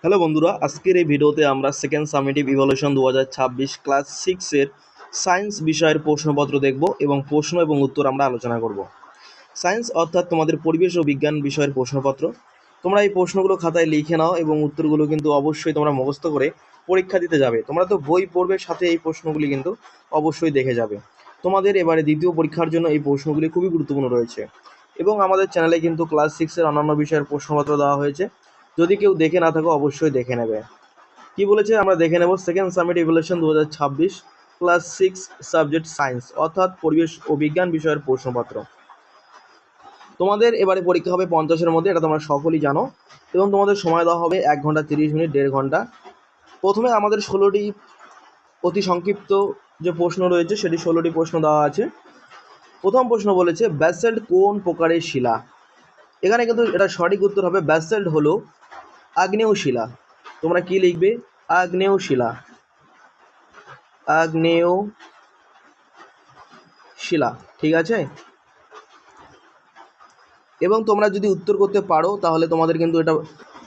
Hello বন্ধুরা, আজকের এই ভিডিওতে আমরা সেকেন্ড সামেটিভ ইভ্যালুয়েশন 2026 ক্লাস 6 এর সায়েন্স বিষয়ের প্রশ্নপত্র দেখব এবং প্রশ্ন এবং উত্তর আমরা আলোচনা করব। সায়েন্স অর্থাৎ তোমাদের পরিবেশ ও বিজ্ঞান বিষয়ের প্রশ্নপত্র। তোমরা এই প্রশ্নগুলো খাতায় লিখে নাও এবং উত্তরগুলো কিন্তু অবশ্যই তোমরা মুখস্থ করে পরীক্ষা দিতে যাবে। তোমরা তো বই পড়বে, সাথে এই প্রশ্নগুলি কিন্তু অবশ্যই দেখে যাবে। তোমাদের এবারে দ্বিতীয় পরীক্ষার জন্য এই প্রশ্নগুলি খুবই গুরুত্বপূর্ণ রয়েছে এবং আমাদের চ্যানেলে কিন্তু ক্লাস 6 অন্যান্য বিষয়ের প্রশ্নপত্র দেওয়া হয়েছে। যদি কেউ দেখে না থাকো অবশ্যই দেখে নেবে। কি বলেছে আমরা দেখে নেব। Second summit evaluation 2026 class 6 subject science অর্থাৎ পরিবেশ ও বিজ্ঞান বিষয়ের প্রশ্নপত্র। তোমাদের এবারে পরীক্ষা হবে 50-এর মধ্যে, এটা তোমরা সকলেই জানো, এবং তোমাদের সময় দেওয়া হবে 1 ঘন্টা 30 মিনিট, 1.5 ঘন্টা। প্রথমে আমাদের 16টি অতি সংক্ষিপ্ত যে প্রশ্ন রয়েছে সেটি 16টি প্রশ্ন দেওয়া আছে। প্রথম প্রশ্ন বলেছে ব্যাসল্ট কোন প্রকারের শিলা। এখানে কিন্তু এটা সঠিক উত্তর হবে ব্যাসল্ট হলো আগ্নেয় শিলা। তোমরা কি লিখবে? আগ্নেয় শিলা, আগ্নেয় শিলা, ঠিক আছে। এবং তোমরা যদি উত্তর করতে পারো তাহলে তোমাদের কিন্তু এটা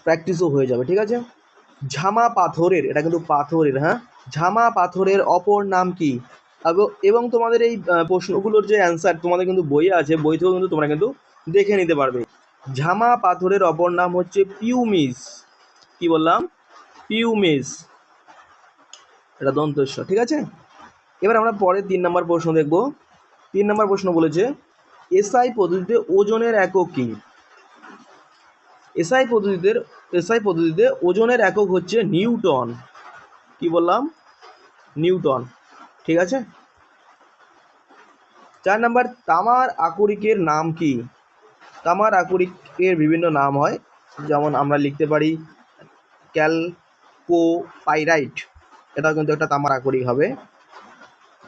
প্র্যাকটিসও হয়ে যাবে, ঠিক আছে। ঝামা পাথরের, এটা কিন্তু পাথরের, হ্যাঁ, ঝামা পাথরের অপর নাম কি? এবং তোমাদের এই প্রশ্নগুলোর যে অ্যান্সার তোমাদের কিন্তু বইয়ে আছে, বই থেকেও কিন্তু তোমরা কিন্তু দেখে নিতে পারবে। ঝামা পাথরের অপর নাম হচ্ছে পিউমিস। কি বললাম? পিউমিস, এটা দন্তস্ব, ঠিক আছে। এবার আমরা পরে 3 নম্বর প্রশ্ন দেখব। 3 নম্বর প্রশ্ন বলেছে এসআই পদ্ধতিতে ওজনের একক কি? এসআই পদ্ধতিতে ওজনের একক হচ্ছে নিউটন। কি বললাম? নিউটন, ঠিক আছে। 4 নম্বর তামার আকরিকের নাম কি? তামার আকরিকের বিভিন্ন নাম হয়, যেমন আমরা লিখতে পারি ক্যালকোপাইরাইট, এটাও কিন্তু একটা তামার আকরিক হবে,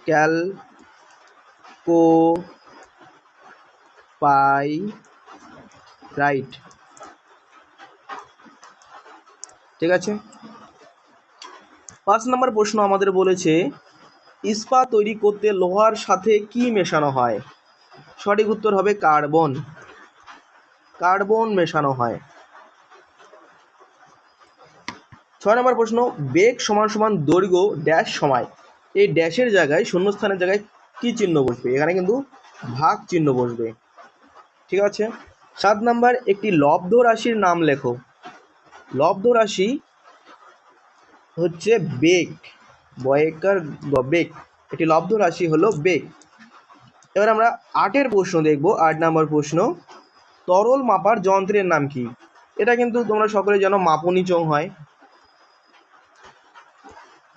ক্যালকোপাইরাইট, ঠিক আছে। 5 নম্বর প্রশ্ন আমাদের বলেছে ইস্পাত তৈরি করতে লোহার সাথে কি মেশানো হয়? সঠিক উত্তর হবে কার্বন, কার্বন মেশানো হয়। 6 নম্বর প্রশ্ন বেগ সমান সমান দৈর্ঘ্য ড্যাশ সময়। এই ড্যাশের জায়গায়, শূন্যস্থানের জায়গায় কি চিহ্ন বসবে? এখানে কিন্তু ভাগ চিহ্ন বসবে, ঠিক আছে। 7 নম্বর একটি লব্ধ রাশির নাম লেখো। লব্ধ রাশি হচ্ছে বেগ, বয়েকার বেগ, একটি লব্ধ রাশি হলো বেগ। এবার আমরা 8-এর প্রশ্ন দেখব। 8 নম্বর প্রশ্ন তরল মাপার যন্ত্রের নাম কি? এটা কিন্তু তোমরা সকলে জানো, মাপনী চোঙ হয়,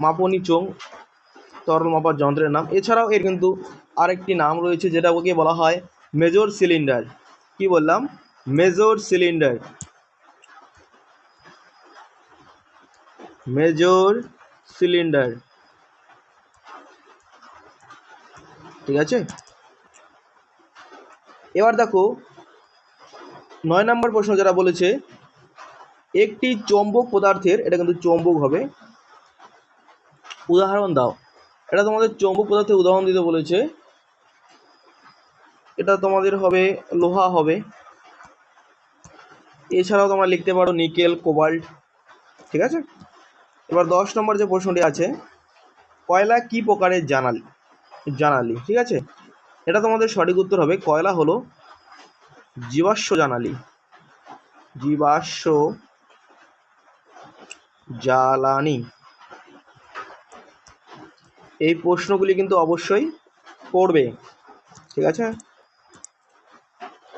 মাপনী চোঙ তরল মাপার যন্ত্রের নাম। এছাড়াও এর কিন্তু আরেকটি নাম রয়েছে যেটা ওকে বলা হয় মেজর সিলিন্ডার। কি বললাম? মেজর সিলিন্ডার, মেজর সিলিন্ডার, ঠিক আছে। এবার দেখো 9 নম্বর প্রশ্ন যেটা বলেছে একটি চৌম্বক পদার্থের, এটা কিন্তু চৌম্বক হবে, উদাহরণ দাও। এটা তোমাদের চৌম্বক পদার্থের উদাহরণ দিতে বলেছে। এটা তোমাদের হবে লোহা হবে, এছাড়াও তোমরা লিখতে পারো নিকেল, কোবাল্ট, ঠিক আছে। এবার 10 নম্বর যে প্রশ্নটি আছে কয়লা কি প্রকারের জানালি, ঠিক আছে। এটা তোমাদের সঠিক উত্তর হবে কয়লা হলো জীবাশ্ম জ্বালানি, জীবাশ্ম জ্বালানি। এই প্রশ্নগুলি কিন্তু অবশ্যই পড়বে, ঠিক আছে।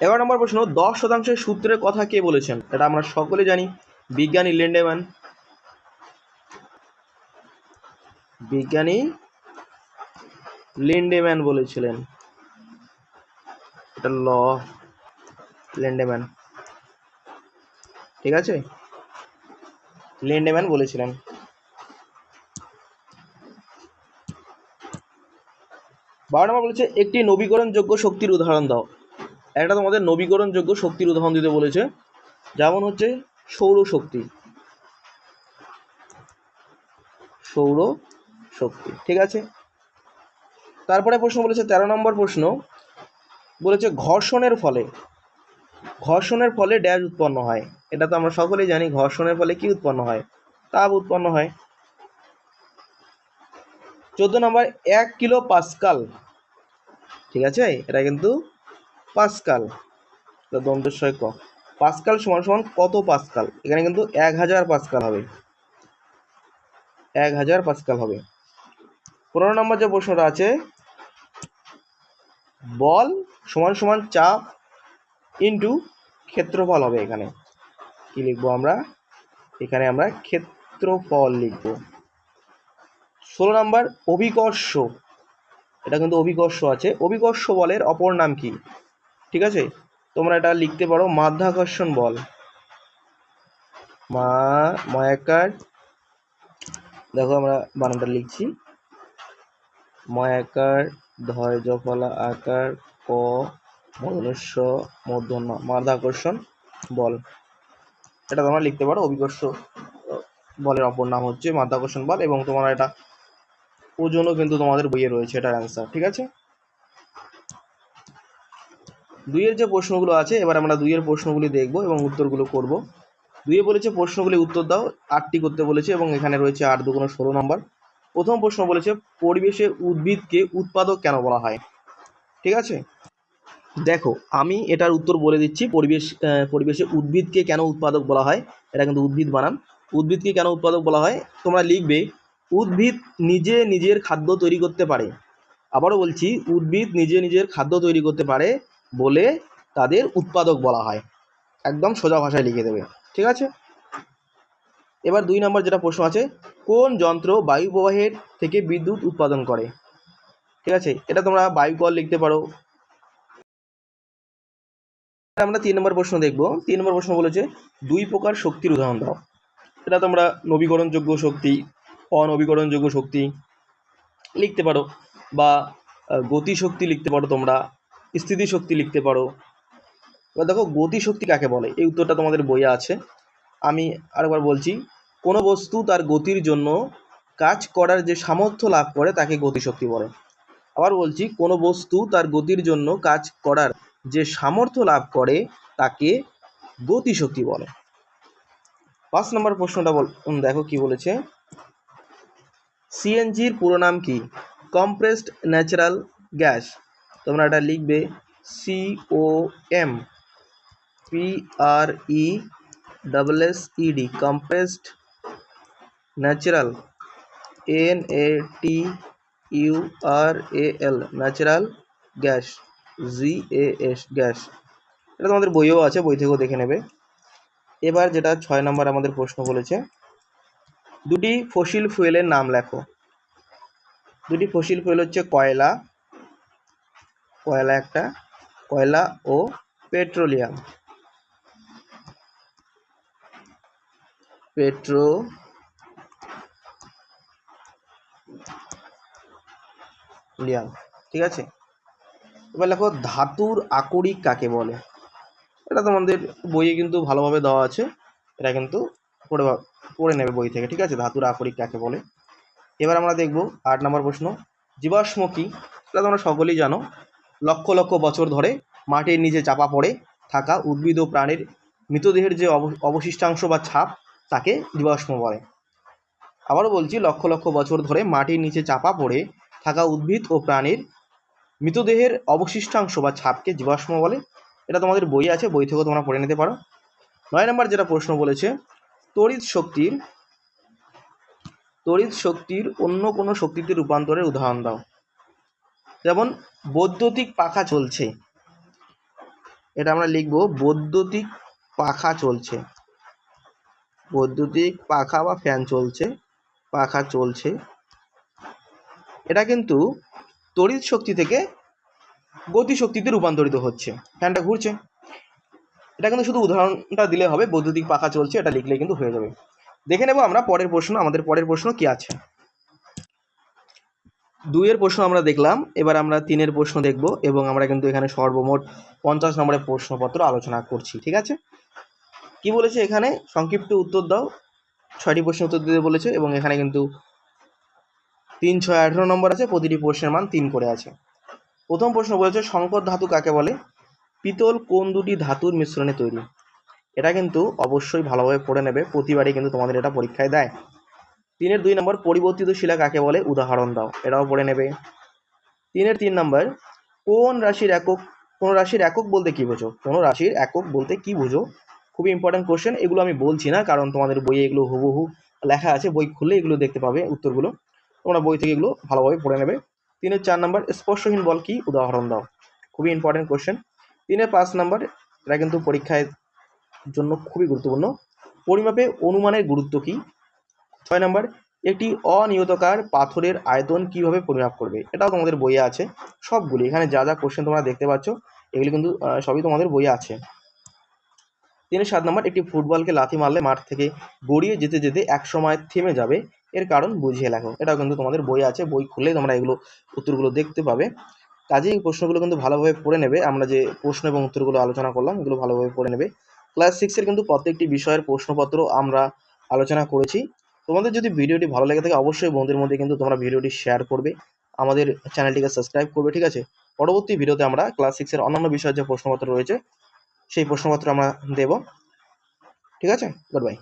11 নম্বর প্রশ্ন 10% সূত্রের কথা কে বলেছেন? এটা আমরা সকলে জানি, বিজ্ঞানী লিন্ডেম্যান, বিজ্ঞানী লিন্ডেম্যান বলেছিলেন, এটা ল লিন্ডেম্যান, ঠিক আছে, লিন্ডেম্যান বলেছিলেন। 12 নম্বর বলেছে একটি নবীকরণযোগ্য শক্তির উদাহরণ দাও। একটা তোমাদের নবীকরণযোগ্য শক্তির উদাহরণ দিতে বলেছে, যেমন হচ্ছে সৌরশক্তি, সৌরশক্তি, ঠিক আছে। তারপরে প্রশ্ন বলেছে 13 নম্বর প্রশ্ন বলেছে ঘর্ষণের ফলে ঘর্ষণের ফলে ড্যাশ উৎপন্ন হয়, এটা তো আমরা সকলেই জানি, ঘর্ষণের ফলে কি উৎপন্ন হয়, তাপ উৎপন্ন হয়। 14 নম্বর 1 কিলো পাস্কাল, ঠিক আছে, এটা কিন্তু পাস্কাল, দন্তেশ্বয় ক, পাস্কাল সমান সমান কত পাস্কাল, এখানে কিন্তু 1000 পাস্কাল হবে, 1000 পাস্কাল হবে। 15 নম্বর যে প্রশ্নটা আছে, বল সমান সমান চাপ ইন্টু ক্ষেত্রফল হবে, এখানে কি লিখবো আমরা, এখানে আমরা ক্ষেত্রফল লিখবো। 16 নম্বর অভিকর্ষ, এটা কিন্তু অভিকর্ষ আছে, অভিকর্ষ বলের অপর নাম কি, ঠিক আছে, তোমরা এটা লিখতে পারো মাধ্যাকর্ষণ বল, ময়াকার, দেখো আমরা বানানটা লিখছি, ময়াকার ধৈর্যফলা আকার ক মনুষ্য মূর্ধন্য মাধ্যাকর্ষণ বল, এটা তোমরা লিখতে পারো, অভিকর্ষ বলের অপর নাম হচ্ছে মাধ্যাকর্ষণ বল, এবং তোমরা এটা ওজনও কিন্তু তোমাদের বইয়ে রয়েছে, এটার অ্যান্সার, ঠিক আছে। 2-এর যে প্রশ্নগুলো আছে, এবার আমরা 2-এর প্রশ্নগুলি দেখব এবং উত্তরগুলো করব। 2-এ বলেছে প্রশ্নগুলি উত্তর দাও, 8টি করতে বলেছে, এবং এখানে রয়েছে 8 দুগুণ 16 নম্বর। প্রথম প্রশ্ন বলেছে পরিবেশে উদ্ভিদকে উৎপাদক কেন বলা হয়, ঠিক আছে। দেখো আমি এটার উত্তর বলে দিচ্ছি, পরিবেশে উদ্ভিদকে কেন উৎপাদক বলা হয়, এটা কিন্তু উদ্ভিদ বানান, উদ্ভিদকে কেন উৎপাদক বলা হয়, তোমরা লিখবে উদ্ভিদ নিজে নিজের খাদ্য তৈরি করতে পারে, আবারও বলছি উদ্ভিদ নিজে নিজের খাদ্য তৈরি করতে পারে বলে তাদের উৎপাদক বলা হয়, একদম সোজা ভাষায় লিখে দেবে, ঠিক আছে। এবার 2 নম্বর যেটা প্রশ্ন আছে, কোন যন্ত্র বায়ু প্রবাহের থেকে বিদ্যুৎ উৎপাদন করে, ঠিক আছে, এটা তোমরা বায়ুকল লিখতে পারো। আমরা 3 নম্বর প্রশ্ন দেখব। 3 নম্বর প্রশ্ন বলেছে 2 প্রকার শক্তির উদাহরণ দাও, এটা তোমরা নবীকরণযোগ্য শক্তি, অনবীকরণযোগ্য শক্তি লিখতে পারো, বা গতিশক্তি লিখতে পারো, তোমরা স্থিতিশক্তি লিখতে পারো। এবার দেখো গতিশক্তি কাকে বলে, এই উত্তরটা তোমাদের বইয়ে আছে, আমি আরেকবার বলছি, কোনো বস্তু তার গতির জন্য কাজ করার যে সামর্থ্য লাভ করে তাকে গতিশক্তি বলে। আবার বলছি, কোনো বস্তু তার গতির জন্য কাজ করার যে সামর্থ্য লাভ করে তাকে গতিশক্তি বলে। 5 নম্বর প্রশ্নটা দেখো কি বলেছে, সিএনজির পুরো নাম কি, কম্প্রেসড ন্যাচারাল গ্যাস, তোমরা এটা লিখবে COM PRESSED compressed natural NATURAL natural gas GAS gas, এটা তোমাদের বইও আছে, বই থেকেও দেখে নেবে। এবার যেটা 6 নম্বর আমাদের প্রশ্ন বলেছে, দুটি ফসিল ফুয়েলের নাম লেখো, দুটি ফসিল ফুয়েল হচ্ছে কয়লা, একটা, কয়লা ও পেট্রোলিয়াম, ঠিক আছে। এবার লেখো ধাতুর আকরিক কাকে বলে, এটা তোমাদের বইয়ে কিন্তু ভালোভাবে দেওয়া আছে, এটা কিন্তু পড়ে নেবে বই থেকে, ঠিক আছে, ধাতুর আকরিক কাকে বলে। এবার আমরা দেখব 8 নম্বর প্রশ্ন, জীবাশ্ম কি, এটা তোমরা সকলেই জানো, লক্ষ লক্ষ বছর ধরে মাটির নিচে চাপা পড়ে থাকা উদ্ভিদ ও প্রাণীর মৃতদেহের যে অবশিষ্টাংশ বা ছাপ তাকে জীবাশ্ম বলে। আবারও বলছি, লক্ষ লক্ষ বছর ধরে মাটির নিচে চাপা পড়ে থাকা উদ্ভিদ ও প্রাণীর মৃতদেহের অবশিষ্টাংশ বা ছাপকে জীবাশ্ম বলে, এটা তোমাদের বই আছে, বই থেকেও তোমরা পড়ে নিতে পারো। 9 নম্বর যেটা প্রশ্ন বলেছে, তড়িৎ শক্তির অন্য কোনো শক্তিতে রূপান্তরের উদাহরণ দাও, যেমন বৈদ্যুতিক পাখা চলছে, এটা আমরা লিখবো বৈদ্যুতিক পাখা চলছে, বৈদ্যুতিক পাখা বা ফ্যান চলছে, পাখা চলছে, এটা কিন্তু তড়িৎ শক্তি থেকে গতিশক্তিতে রূপান্তরিত হচ্ছে, ফ্যানটা ঘুরছে, এটা কিন্তু শুধু উদাহরণটা দিলে হবে, বৈদ্যুতিক পাখা চলছে এটা লিখলে কিন্তু হয়ে যাবে। দেখে নেব আমরা পরের প্রশ্ন, আমাদের পরের প্রশ্ন কি আছে। 2-এর প্রশ্ন আমরা দেখলাম, এবার আমরা 3-এর প্রশ্ন দেখব, এবং আমরা কিন্তু এখানে সর্বমোট 50 নম্বরের প্রশ্নপত্র আলোচনা করছি, ঠিক আছে। কি বলেছে এখানে, সংক্ষিপ্ত উত্তর দাও, 6টি প্রশ্ন উত্তর দিতে বলেছে, এবং এখানে কিন্তু 3, 6, 18 নম্বর আছে, প্রতিটি প্রশ্নের মান 3 করে আছে। প্রথম প্রশ্ন বলেছে সংকর ধাতু কাকে বলে, পিতল কোন দুটি ধাতুর মিশ্রণে তৈরি? এটা কিন্তু অবশ্যই ভালোভাবে পড়ে নেবে, প্রতিবারই কিন্তু তোমাদের এটা পরীক্ষায় দেয়। 3-2 নম্বর, পরিবর্তিত শিলা কাকে বলে উদাহরণ দাও, এটাও পড়ে নেবে। 3-3 নম্বর, কোন রাশির একক বলতে কি বোঝো? কোন রাশির একক বলতে কি বোঝো? খুবই ইম্পর্টেন্ট কোশ্চেন। এগুলো আমি বলছি না, কারণ তোমাদের বইয়ে এগুলো হুবহু লেখা আছে, বই খুললে এগুলো দেখতে পাবে উত্তরগুলো, তোমরা বই থেকে এগুলো ভালোভাবে পড়ে নেবে। 3-4 নম্বর, স্পর্শহীন বল কি উদাহরণ দাও, খুবই ইম্পর্টেন্ট কোশ্চেন। 3-5 নম্বর, এটা কিন্তু পরীক্ষায় জন্য খুবই গুরুত্বপূর্ণ, পরিমাপে অনুমানের গুরুত্ব কি? 6 নম্বর, একটি অনিয়তাকার পাথরের আয়তন কিভাবে পরিমাপ করবে? এটাও তোমাদের বইয়ে আছে সবগুলি, এখানে যা যা কোশ্চেন তোমরা দেখতে পাচ্ছ এগুলি কিন্তু সবই তোমাদের বইয়ে আছে। 3-7 নম্বর, একটি ফুটবলকে লাথি মারলে মাঠ থেকে গড়িয়ে যেতে যেতে এক সময় থেমে যাবে, এর কারণ বুঝিয়ে লেখো। এটাও কিন্তু তোমাদের বই আছে, বই খুললেই তোমরা এগুলো উত্তরগুলো দেখতে পাবে। কাজেই এই প্রশ্নগুলো কিন্তু ভালোভাবে পড়ে নেবে, আমরা যে প্রশ্ন এবং উত্তরগুলো আলোচনা করলাম এগুলো ভালোভাবে পড়ে নেবে। ক্লাস 6-এর কিন্তু প্রত্যেকটি বিষয়ের প্রশ্নপত্র আমরা আলোচনা করেছি। তোমাদের যদি ভিডিওটি ভালো লেগে থাকে অবশ্যই বন্ধুদের মধ্যে কিন্তু তোমরা ভিডিওটি শেয়ার করবে, আমাদের চ্যানেলটিকে সাবস্ক্রাইব করবে, ঠিক আছে? পরবর্তী ভিডিওতে আমরা ক্লাস 6-এর অন্যান্য বিষয়ের যে প্রশ্নপত্র রয়েছে সেই প্রশ্নপত্র আমরা দেব, ঠিক আছে? Good bye.